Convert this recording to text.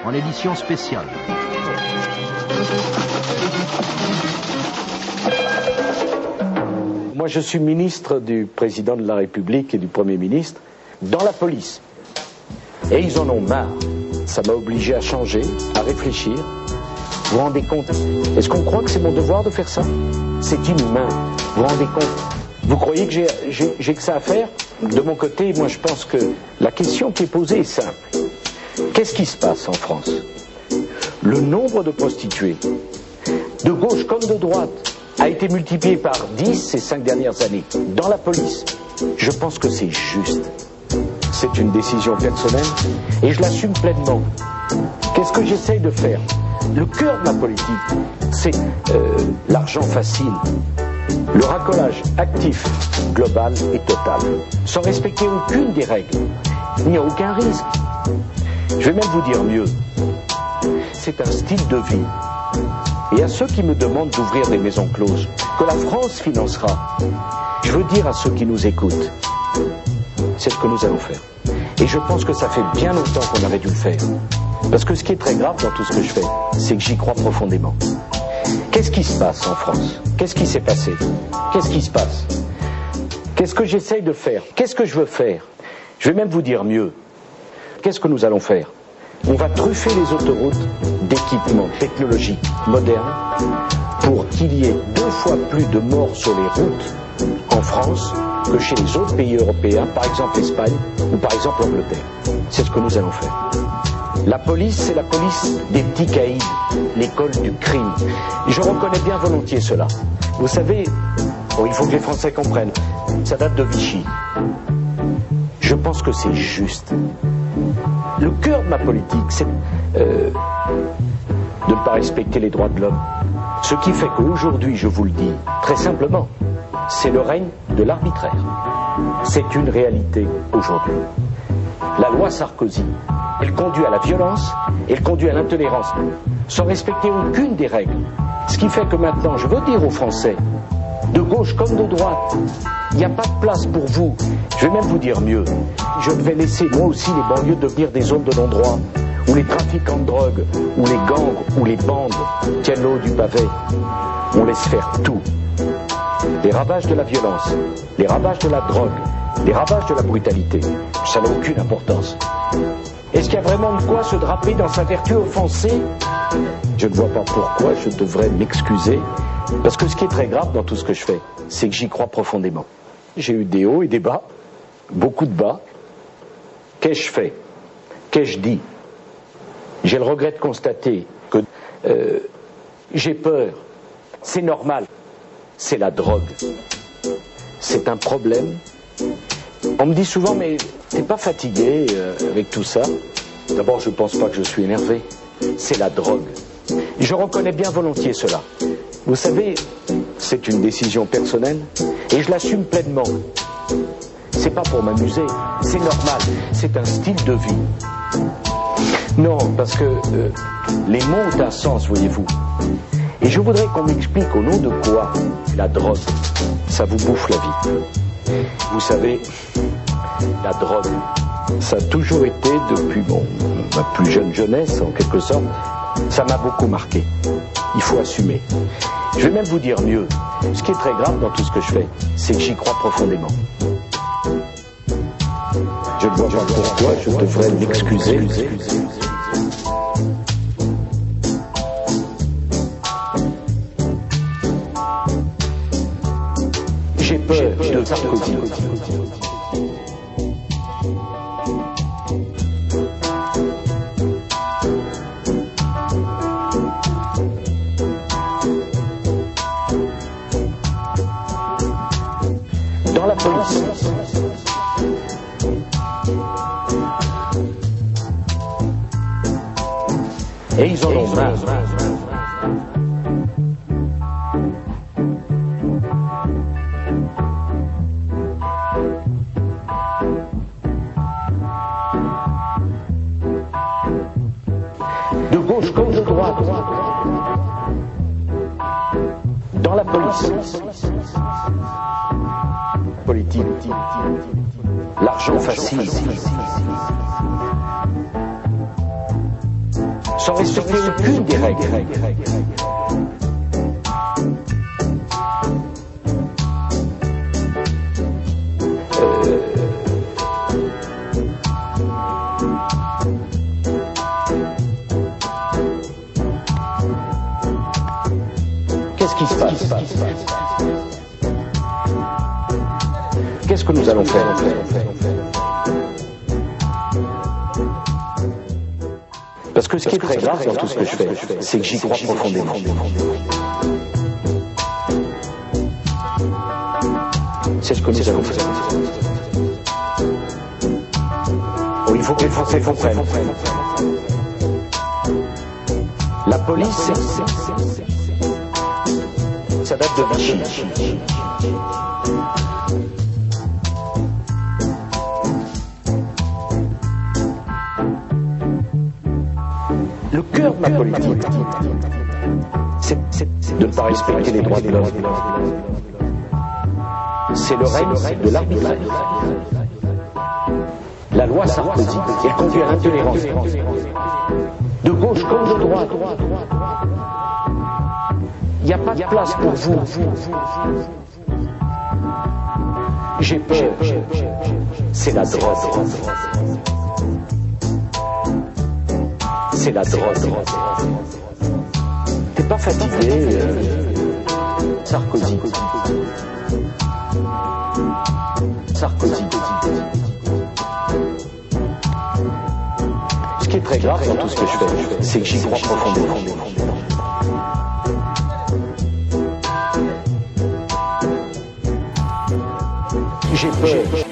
en édition spéciale. Moi, je suis ministre du président de la République et du Premier ministre dans la police. Et ils en ont marre. Ça m'a obligé à changer, à réfléchir. Vous vous rendez compte? Est-ce qu'on croit que c'est mon devoir de faire ça? C'est inhumain. Vous vous rendez compte? Vous croyez que j'ai que ça à faire? De mon côté, moi, je pense que la question qui est posée est simple. Qu'est-ce qui se passe en France? Le nombre de prostituées, de gauche comme de droite, a été multiplié par 10 ces 5 dernières années dans la police. Je pense que c'est juste. C'est une décision personnelle et je l'assume pleinement. Qu'est-ce que j'essaye de faire? Le cœur de ma politique, c'est l'argent facile, le racolage actif, global et total, sans respecter aucune des règles. Il n'y a aucun risque. Je vais même vous dire mieux. C'est un style de vie. Et à ceux qui me demandent d'ouvrir des maisons closes, que la France financera, je veux dire à ceux qui nous écoutent, c'est ce que nous allons faire. Et je pense que ça fait bien longtemps qu'on aurait dû le faire. Parce que ce qui est très grave dans tout ce que je fais, c'est que j'y crois profondément. Qu'est-ce qui se passe en France? Qu'est-ce qui s'est passé? Qu'est-ce qui se passe? Qu'est-ce que j'essaye de faire? Qu'est-ce que je veux faire? Je vais même vous dire mieux. Qu'est-ce que nous allons faire? On va truffer les autoroutes d'équipements technologiques modernes pour qu'il y ait 2 fois plus de morts sur les routes en France que chez les autres pays européens, par exemple l'Espagne ou par exemple l'Angleterre. C'est ce que nous allons faire. La police, c'est la police des petits caïds, l'école du crime. Et je reconnais bien volontiers cela. Vous savez, il faut que les Français comprennent, ça date de Vichy. Je pense que c'est juste. Le cœur de ma politique, c'est de ne pas respecter les droits de l'homme. Ce qui fait qu'aujourd'hui, je vous le dis très simplement, c'est le règne de l'arbitraire. C'est une réalité aujourd'hui. La loi Sarkozy, elle conduit à la violence, elle conduit à l'intolérance, sans respecter aucune des règles. Ce qui fait que maintenant, je veux dire aux Français, de gauche comme de droite, il n'y a pas de place pour vous. Je vais même vous dire mieux. Je vais laisser moi aussi les banlieues devenir des zones de non-droit, où les trafiquants de drogue, où les gangs, où les bandes tiennent le haut du pavé. On laisse faire tout. Les ravages de la violence, les ravages de la drogue, les ravages de la brutalité, ça n'a aucune importance. Est-ce qu'il y a vraiment de quoi se draper dans sa vertu offensée? Je ne vois pas pourquoi je devrais m'excuser, parce que ce qui est très grave dans tout ce que je fais, c'est que j'y crois profondément. J'ai eu des hauts et des bas, beaucoup de bas. Qu'ai-je fait? Qu'ai-je dit? J'ai le regret de constater que j'ai peur. C'est normal. C'est la drogue. C'est un problème. On me dit souvent, mais t'es pas fatigué avec tout ça? D'abord, je pense pas que je suis énervé. C'est la drogue. Je reconnais bien volontiers cela. Vous savez, c'est une décision personnelle et je l'assume pleinement. C'est pas pour m'amuser, c'est normal, c'est un style de vie. Non, parce que les mots ont un sens, voyez-vous. Et je voudrais qu'on m'explique au nom de quoi la drogue, ça vous bouffe la vie. Vous savez, la drogue, ça a toujours été, depuis ma plus jeune jeunesse, en quelque sorte, ça m'a beaucoup marqué. Il faut assumer. Je vais même vous dire mieux. Ce qui est très grave dans tout ce que je fais, c'est que j'y crois profondément. Je ne vois pas pourquoi je devrais m'excuser. J'ai peur de Sarkozy. Dans la police. Et ils en ont marre. De gauche comme de droite. Dans la police. Politique. L'argent facile. sans respecter aucune des règles. Qu'est-ce qui se passe? Qu'est-ce que nous allons faire? Parce que ce qui est très grave dans tout ce que je fais, c'est que j'y crois profondément. C'est ce que nous allons faire. Oh, il faut que les Français comprennent. La police, ça date de Vichy. Le cœur de ma politique, c'est de ne pas respecter les droits de l'homme. C'est le règne de l'arbitraire. La loi Sarkozy, elle conduit à l'intolérance. De gauche comme de droite. Il n'y a pas de place pour vous. J'ai peur. C'est la drogue. C'est la drogue. T'es pas fatigué, Sarkozy. Sarkozy. Ce qui est très grave dans tout ce que je fais, c'est que j'y crois profondément. J'ai peur.